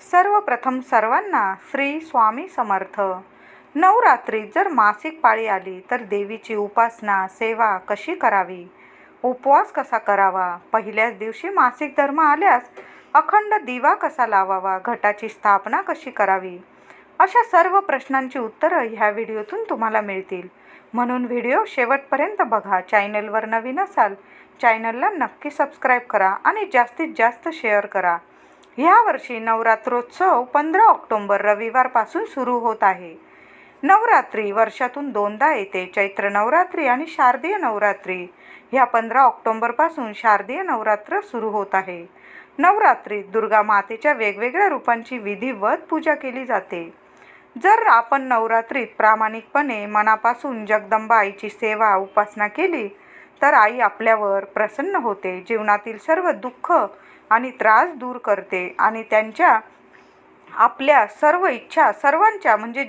सर्वप्रथम सर्वांना श्री स्वामी समर्थ. नवरात्रीत जर मासिक पाळी आली तर देवीची उपासना सेवा कशी करावी, उपवास कसा करावा, पहिल्याच दिवशी मासिक धर्म आल्यास अखंड दिवा कसा लावावा, घटाची स्थापना कशी करावी, अशा सर्व प्रश्नांची उत्तरं ह्या व्हिडिओतून तुम्हाला मिळतील. म्हणून व्हिडिओ शेवटपर्यंत बघा. चॅनलवर नवीन असाल चॅनलला नक्की सबस्क्राईब करा आणि जास्तीत जास्त शेअर करा. यावर्षी नवरात्रोत्सव 15 ऑक्टोबर रविवारपासून सुरू होत आहे. नवरात्री वर्षातून दोनदा येते, चैत्र नवरात्री आणि शारदीय नवरात्री. ह्या 15 ऑक्टोबरपासून शारदीय नवरात्र सुरू होत आहे. नवरात्रीत दुर्गा मातेच्या वेगवेगळ्या रूपांची विधिवत पूजा केली जाते. जर आपण नवरात्रीत प्रामाणिकपणे मनापासून जगदंबा आईची सेवा उपासना केली तर आई आपल्यावर प्रसन्न होते, जीवनातील सर्व दुःख आणि त्रास दूर करते आणि त्यांच्या आपल्या सर्व इच्छा सर्वांच्या म्हणजे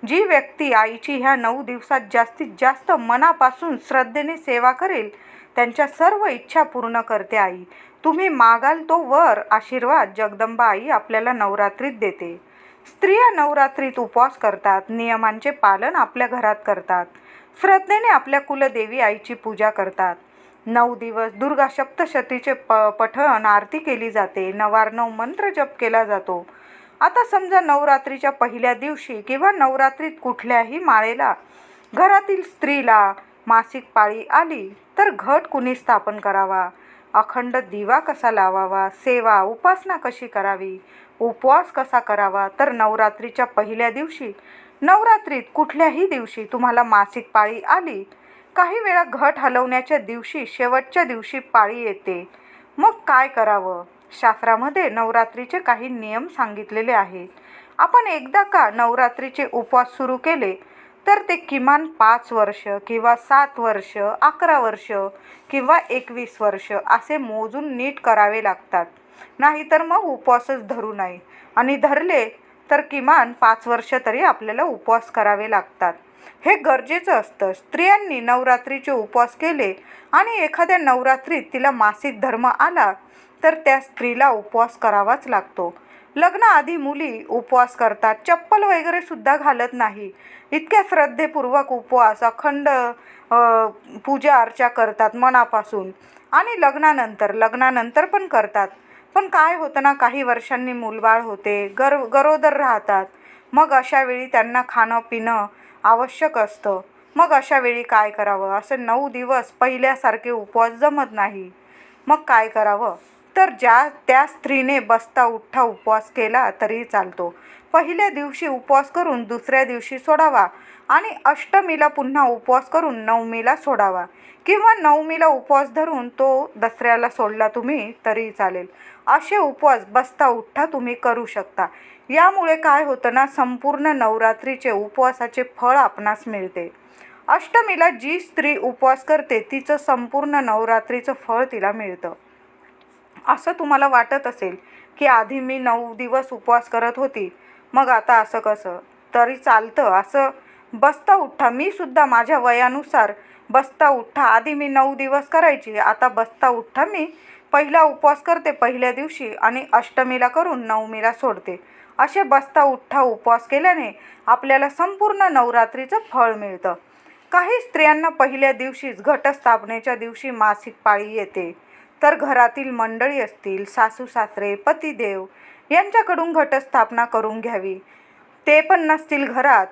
जी व्यक्ती आईची ह्या 9 दिवसात जास्तीत जास्त मनापासून श्रद्धेने सेवा करेल त्यांच्या सर्व इच्छा पूर्ण करते आई. तुम्ही मागाल तो वर आशीर्वाद जगदंबा आई आपल्याला नवरात्रीत देते. स्त्रिया नवरात्रीत उपवास करतात, नियमांचे पालन आपल्या घरात करतात, श्रद्धेने आपल्या कुलदेवी आईची पूजा करतात. 9 दिवस दुर्गा सप्तशतीचे पठण आरती केली जाते, नवार्णव मंत्र जप केला जातो. आता समजा नवरात्रीच्या पहिल्या दिवशी किंवा नवरात्रीत कुठल्याही माळेला घरातील स्त्रीला मासिक पाळी आली तर घट कुणी स्थापन करावा, अखंड दिवा कसा लावावा, सेवा उपासना कशी करावी, उपवास कसा करावा. तर नवरात्रीच्या पहिल्या दिवशी, नवरात्रीत कुठल्याही दिवशी तुम्हाला मासिक पाळी आली, काही वेळा घट हलवण्याच्या दिवशी शेवटच्या दिवशी पाळी येते, मग काय करावं. शास्त्रामध्ये नवरात्रीचे काही नियम सांगितलेले आहेत. आपण एकदा का नवरात्रीचे उपवास सुरू केले तर ते किमान 5 वर्ष किंवा 7 वर्ष, 11 वर्ष किंवा 21 वर्ष असे मोजून नीट करावे लागतात. नाहीतर मग उपवासच धरू नये आणि धरले तर किमान 5 वर्ष तरी आपल्याला उपवास करावे लागतात. हे गरजेचं असतं. स्त्रियांनी नवरात्रीचे उपवास केले आणि एखाद्या नवरात्रीत तिला मासिक धर्म आला तर त्या स्त्रीला उपवास करावाच लागतो. लग्नाआधी मुली उपवास करतात, चप्पल वगैरे सुद्धा घालत नाही, इतक्या श्रद्धेपूर्वक उपवास अखंड पूजा अर्चा करतात मनापासून. आणि लग्नानंतर पण करतात. पण काय होतं ना, काही वर्षांनी मूलबाळ होते, गरोदर राहतात. मग अशा वेळी त्यांना खाणं पिणं आवश्यक असतं. मग अशा वेळी काय करावं. असं 9 दिवस पहिल्यासारखे उपवास जमत नाही. मग काय करावं. तर त्या स्त्रीने बसता उठता उपवास केला तरी चालतो. पहिल्या दिवशी उपवास करून दुसऱ्या दिवशी सोडावा आणि अष्टमीला पुन्हा उपवास करून नवमीला सोडावा, किंवा नवमीला उपवास धरून तो दसऱ्याला सोडला तुम्ही तरी चालेल. असे उपवास बसता उठता तुम्ही करू शकता. यामुळे काय होतं ना, संपूर्ण नवरात्रीचे उपवासाचे फळ आपणास मिळते. अष्टमीला जी स्त्री उपवास करते तिचं संपूर्ण नवरात्रीचं फळ तिला मिळतं. असं तुम्हाला वाटत असेल की आधी मी 9 दिवस उपवास करत होती, मग आता असं कसं, तरी चालतं. असं बसता उठता, मी सुद्धा माझ्या वयानुसार बसता उठता आधी मी 9 दिवस करायची, आता बसता उठता मी पहिला उपवास करते पहिल्या दिवशी आणि अष्टमीला करून नवमीला सोडते. असे बसता उठता उपवास केल्याने आपल्याला संपूर्ण नवरात्रीचं फळ मिळतं. काही स्त्रियांना पहिल्या दिवशीच घटस्थापनेच्या दिवशी मासिक पाळी येते, तर घरातील मंडळी असतील, सासू सासरे, पतिदेव यांच्याकडून घटस्थापना करून घ्यावी. ते पण नसतील घरात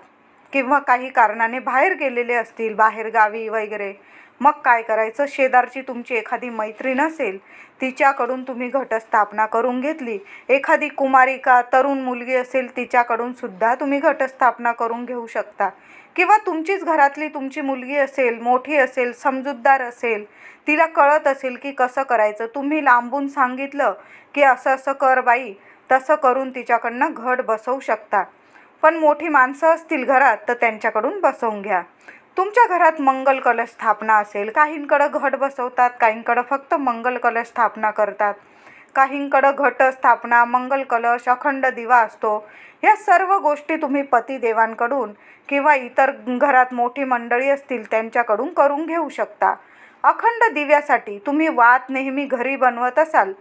किंवा काही कारणाने बाहेर गेलेले असतील, बाहेरगावी वगैरे, मग काय करायचं. शेजारची तुमची एखादी मैत्रीण असेल तिच्याकडून तुम्ही घटस्थापना करून घेतली. एखादी कुमारिका तरुण मुलगी असेल तिच्याकडून सुद्धा तुम्ही घटस्थापना करून घेऊ शकता. किंवा तुमचीच घरातली तुमची मुलगी असेल, मोठी असेल, समजूतदार असेल, तिला कळत असेल की कसं करायचं, तुम्ही लांबून सांगितलं की असं असं कर बाई, तसं करून तिच्याकडनं घट बसवू शकता. पण मोठी माणसं असतील घरात तर त्यांच्याकडून बसवून घ्या. तुमच्या घरात मंगल कलश स्थापना असेल, काहींकडं घट बसवतात, काहींकडं फक्त मंगल कलश स्थापना करतात, काहींकडं घट स्थापना, मंगल कलश, अखंड दिवा असतो. या सर्व गोष्टी तुम्ही पतिदेवांकडून किंवा इतर घरात मोठी मंडळी असतील त्यांच्याकडून करून घेऊ शकता. अखंड दिव्यासाठी तुम्ही वात नेहमी घरी बनवत असाल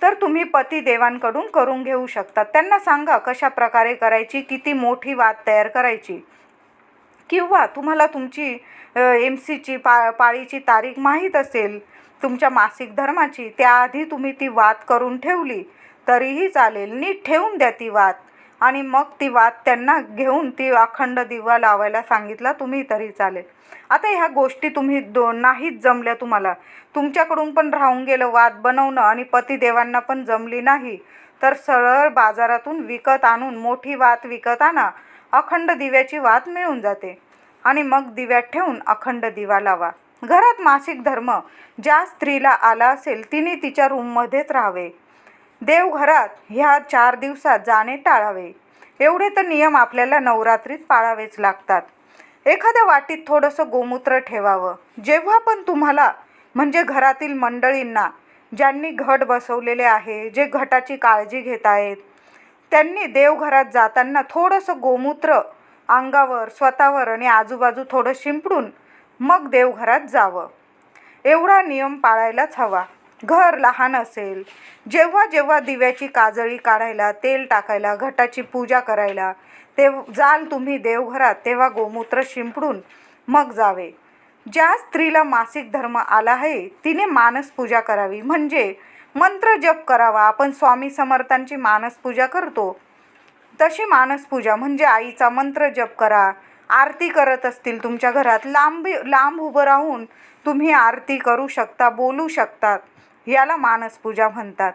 तर तुम्ही पतिदेवांकडून करून घेऊ शकता. त्यांना सांगा कशा प्रकारे करायची, किती मोठी वात तयार करायची. किंवा तुम्हाला तुमची MC ची पाळीची तारीख माहीत असेल तुमच्या मासिक धर्माची, त्याआधी तुम्ही ती वात करून ठेवली तरीही चालेल. नीट ठेवून द्या ती वात आणि मग ती वात त्यांना घेऊन ती अखंड दिवा लावायला सांगितला तुम्ही तरी चालेल. आता ह्या गोष्टी तुम्ही नाहीच जमल्या, तुम्हाला तुमच्याकडून पण राहून गेलं वात बनवणं आणि पतिदेवांना पण जमली नाही, तर सरळ बाजारातून विकत आणून मोठी वात विकत आणा. अखंड दिव्याची वात मिळून जाते आणि मग दिव्यात ठेवून अखंड दिवा लावा. घरात मासिक धर्म ज्या स्त्रीला आला असेल तिने तिच्या रूममध्येच राहावे. देवघरात ह्या 4 दिवसात जाणे टाळावे. एवढे तर नियम आपल्याला नवरात्रीत पाळावेच लागतात. एखाद्या वाटीत थोडंसं गोमूत्र ठेवावं. जेव्हा पण तुम्हाला म्हणजे घरातील मंडळींना ज्यांनी घट बसवलेले आहे, जे घटाची काळजी घेत आहेत, त्यांनी देवघरात जाताना थोडंसं गोमूत्र अंगावर, स्वतःवर आणि आजूबाजू थोडं शिंपडून मग देवघरात जावं. एवढा नियम पाळायलाच हवा. घर लहान असेल, जेव्हा जेव्हा दिव्याची काजळी काढायला, तेल टाकायला, घटाची पूजा करायला जाल तुम्ही देवघरात, तेव्हा गोमूत्र शिंपडून मग जावे. ज्या स्त्रीला मासिक धर्म आला आहे तिने मानस पूजा करावी, म्हणजे मंत्र जप करावा. आपण स्वामी समर्थांची मानस पूजा करतो तशी मानस पूजा म्हणजे आईचा मंत्र जप करा. आरती करत असतील तुमच्या घरात, लांब उभं राहून तुम्ही आरती करू शकता, बोलू शकतात, याला मानस पूजा म्हणतात.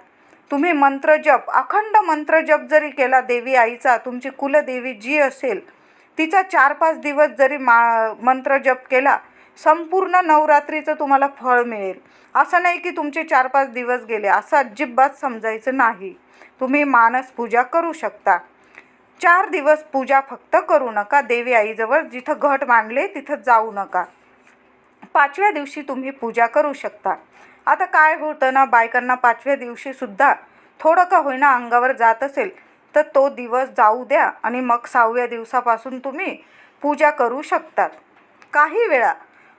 तुम्ही मंत्र जप, अखंड मंत्र जप जरी केला देवी आईचा, तुमची कुलदेवी जी असेल तिचा 4-5 दिवस जरी मंत्र जप केला, संपूर्ण नवरात्रीचं तुम्हाला फळ मिळेल. असं नाही की तुमचे 4-5 दिवस गेले, असं अजिबात समजायचं नाही. तुम्ही मानस पूजा करू शकता. 4 दिवस पूजा फक्त करू नका देवी आईजवळ, जिथं घट मांडले तिथं जाऊ नका. 5व्या दिवशी तुम्ही पूजा करू शकता. आता काय होतं ना, बायकांना 5व्या दिवशी सुद्धा थोडं का होईना अंगावर जात असेल तर तो दिवस जाऊ द्या आणि मग 6व्या दिवसापासून तुम्ही पूजा करू शकतात. काही वेळा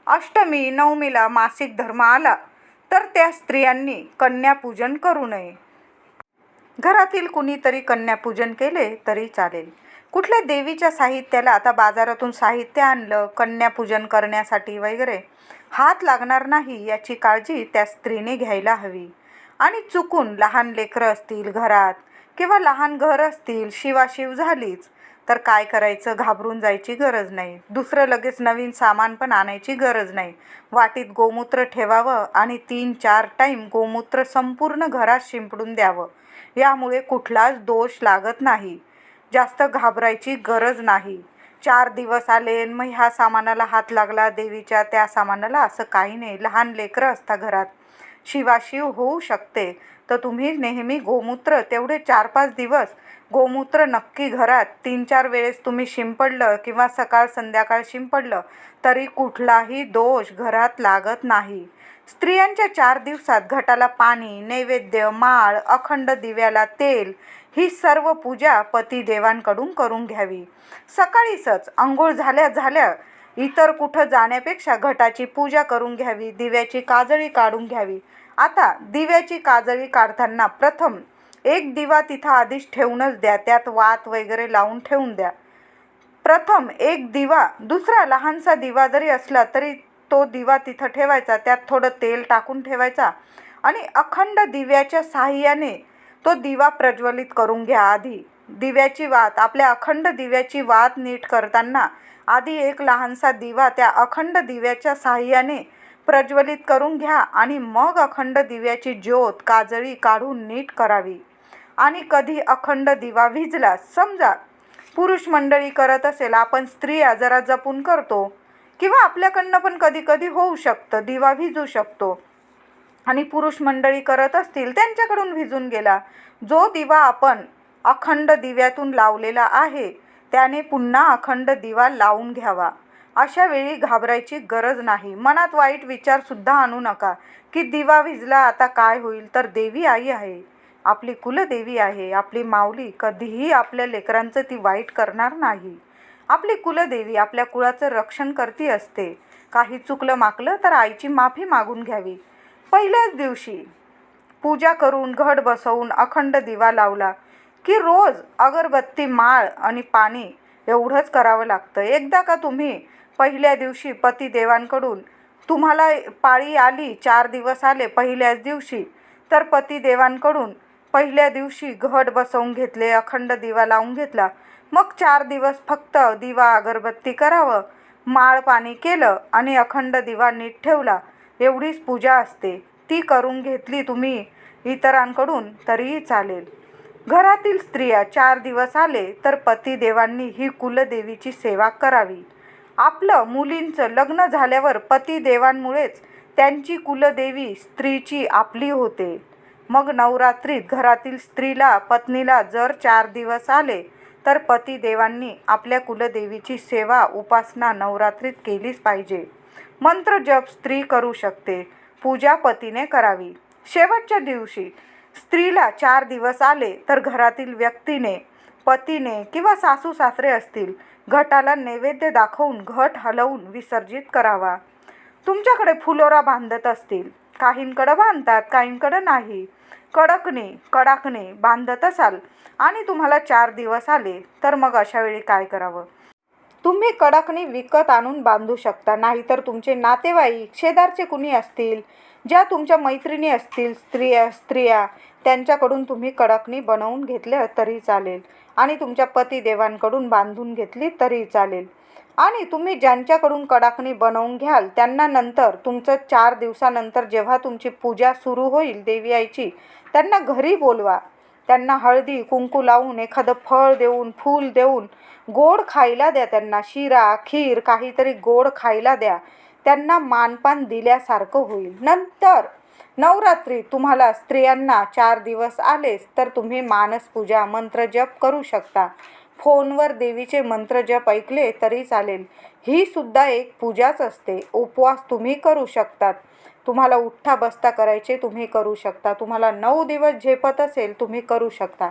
अष्टमी, नवमीला मासिक धर्म आला तर त्या स्त्रियांनी कन्यापूजन करू नये. घरातील कुणीतरी कन्यापूजन केले तरी चालेल. कुठल्या देवीच्या साहित्याला, आता बाजारातून साहित्य आणलं कन्यापूजन करण्यासाठी वगैरे, हात लागणार नाही याची काळजी त्या स्त्रीने घ्यायला हवी. आणि चुकून लहान लेकरं असतील घरात किंवा लहान घर असतील, शिवाशिव झालीच तर काय करायचं, घाबरून जायची गरज नाही. दुसरं लगेच नवीन सामान पण आणायची गरज नाही. वाटीत गोमूत्र ठेवावं आणि 3-4 टाईम गोमूत्र संपूर्ण घरात शिंपडून द्यावं. यामुळे कुठलाच दोष लागत नाही. जास्त घाबरायची गरज नाही. 4 दिवस आले मग ह्या सामानाला हात लागला देवीच्या, त्या सामानाला, असं काही नाही. लहान लेकरं असतात घरात, शिवाशिव होऊ शकते. तर तुम्ही नेहमी गोमूत्र तेवढे 4-5 दिवस गोमूत्र नक्की घरात 3-4 वेळेस तुम्ही शिंपडलं किंवा सकाळ संध्याकाळ शिंपडलं तरी कुठलाही दोष घरात लागत नाही. स्त्रियांच्या 4 दिवसात घटाला पाणी, नैवेद्य, माळ, अखंड दिव्याला तेल, ही सर्व पूजा पतिदेवांकडून करून घ्यावी. सकाळीच अंघोळ झाल्या इतर कुठं जाण्यापेक्षा घटाची पूजा करून घ्यावी, दिव्याची काजळी काढून घ्यावी. आता दिव्याची काजळी काढताना प्रथम एक दिवा तिथं आधीच ठेवूनच द्या, त्यात वात वगैरे लावून ठेवून द्या. प्रथम एक दिवा, दुसरा लहानसा दिवा जरी असला तरी तो दिवा तिथं ठेवायचा, त्यात थोडं तेल टाकून ठेवायचा आणि अखंड दिव्याच्या साहाय्याने तो दिवा प्रज्वलित करून घ्या. आधी दिव्याची वात, आपल्या अखंड दिव्याची वात नीट करताना आधी एक लहानसा दिवा त्या अखंड दिव्याच्या साहाय्याने प्रज्वलित करून घ्या आणि मग अखंड दिव्याची ज्योत काजळी काढून नीट करावी. आणि कधी अखंड दिवा विझला, समजा पुरुष मंडळी करत असेल, आपण स्त्रिया जरा जपून करतो किंवा आपल्याकडनं पण कधी कधी होऊ शकतं, दिवा विझू शकतो आणि पुरुष मंडळी करत असतील त्यांच्याकडून विझून गेला. जो दिवा आपण अखंड दिव्यातून लावलेला आहे त्याने पुन्हा अखंड दिवा लावून घ्यावा. अशा वेळी घाबरायची गरज नाही. मनात वाईट विचारसुद्धा आणू नका की दिवा विझला आता काय होईल. तर देवी आई आहे, आपली कुलदेवी आहे, आपली माऊली कधीही आपल्या लेकरांचं ती वाईट करणार नाही. आपली कुलदेवी आपल्या कुळाचं रक्षण करती असते. काही चुकलं माकलं तर आईची माफी मागून घ्यावी. पहिल्याच दिवशी पूजा करून घट बसवून अखंड दिवा लावला की रोज अगरबत्ती, माळ आणि पाणी एवढंच करावं लागतं. एकदा का तुम्ही पहिल्या दिवशी पतिदेवांकडून तुम्हाला पाळी आली, 4 दिवस आले पहिल्याच दिवशी, तर पतिदेवांकडून पहिल्या दिवशी घट बसवून घेतले, अखंड दिवा लावून घेतला. मग 4 दिवस फक्त दिवा अगरबत्ती करावं, माळ पाणी केलं आणि अखंड दिवा नीट ठेवला. एवढीच पूजा असते. ती करून घेतली तुम्ही इतरांकडून तरीही चालेल. घरातील स्त्रिया 4 दिवस आले तर पतिदेवांनी ही कुलदेवीची सेवा करावी. आपलं मुलींचं लग्न झाल्यावर पतिदेवांमुळेच त्यांची कुलदेवी स्त्रीची आपली होते. मग नवरात्रीत घरातील स्त्रीला, पत्नीला जर 4 दिवस आले तर पतिदेवांनी आपल्या कुलदेवीची सेवा, उपासना नवरात्रीत केलीच पाहिजे. मंत्र जप स्त्री करू शकते, पूजा पतीने करावी. शेवटच्या दिवशी स्त्रीला 4 दिवस आले तर घरातील व्यक्तीने, पतीने किंवा सासू सासरे असतील, घटाला नैवेद्य दाखवून घट हलवून विसर्जित करावा. तुमच्याकडे फुलोरा बांधत असतील, काहींकडे बांधतात, काहींकडे नाही, कडाकणे बांधत असाल आणि तुम्हाला 4 दिवस आले तर मग अशा वेळी काय करावं? तुम्ही कडाकणी विकत आणून बांधू शकता. नाहीतर तुमचे नातेवाईक, शेजारचे कुणी असतील, ज्या तुमच्या मैत्रिणी असतील, स्त्रिया त्यांच्याकडून तुम्ही कडाकणी बनवून घेतल्या तरी चालेल आणि तुमच्या पतिदेवांकडून बांधून घेतली तरी चालेल. आणि तुम्ही ज्यांच्याकडून कडाकणी बनवून घ्याल त्यांना नंतर तुमचं 4 दिवसानंतर जेव्हा तुमची पूजा सुरू होईल देवी आईची, त्यांना घरी बोलवा. त्यांना हळदी कुंकू लावून, एखादं फळ देऊन, फूल देऊन, गोड खायला द्या. त्यांना शिरा, खीर, काहीतरी गोड खायला द्या. त्यांना मानपान दिल्यासारखं होईल. नंतर नवरात्री तुम्हाला स्त्रियांना 4 दिवस आलेच तर तुम्ही मानसपूजा, मंत्रजप करू शकता. फोनवर देवीचे मंत्रजप ऐकले तरी चालेल. ही सुद्धा एक पूजाच असते. उपवास तुम्ही करू शकतात. तुम्हाला उठता बसता करायचे तुम्ही करू शकता. तुम्हाला 9 दिवस झेपत असेल तुम्ही करू शकता.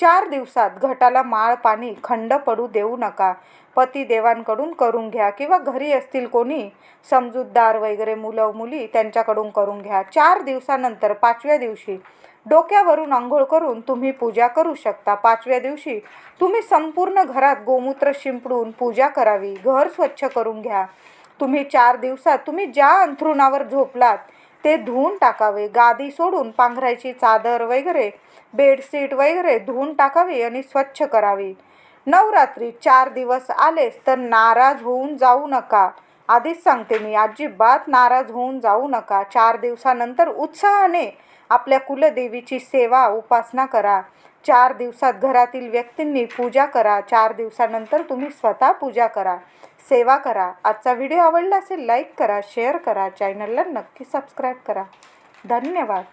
4 दिवसात घटाला माळ पाणी खंड पडू देऊ नका. पतिदेवांकडून करून घ्या किंवा घरी असतील कोणी समजूतदार वगैरे मुलं मुली त्यांच्याकडून करून घ्या. 4 दिवसानंतर 5व्या दिवशी डोक्यावरून आंघोळ करून तुम्ही पूजा करू शकता. 5व्या दिवशी तुम्ही संपूर्ण घरात गोमूत्र शिंपडून पूजा करावी. घर स्वच्छ करून घ्या. तुम्ही 4 दिवसात तुम्ही ज्या अंथरुणावर झोपलात ते धुवून टाकावे. गादी सोडून पांघरायची चादर वगैरे, बेडशीट वगैरे धुवून टाकावी आणि स्वच्छ करावी. नवरात्री 4 दिवस आलेच तर नाराज होऊन जाऊ नका. आधीच सांगते मी, अजिबात नाराज होऊन जाऊ नका. 4 दिवसानंतर उत्साहाने आपल्या कुलदेवीची सेवा, उपासना करा. 4 दिवसात घरातील व्यक्तींनी पूजा करा. 4 दिवसानंतर तुम्ही स्वतः पूजा करा, सेवा करा. आजचा व्हिडिओ आवडला असेल लाईक करा, शेअर करा, चॅनलला नक्की सबस्क्राईब करा. धन्यवाद.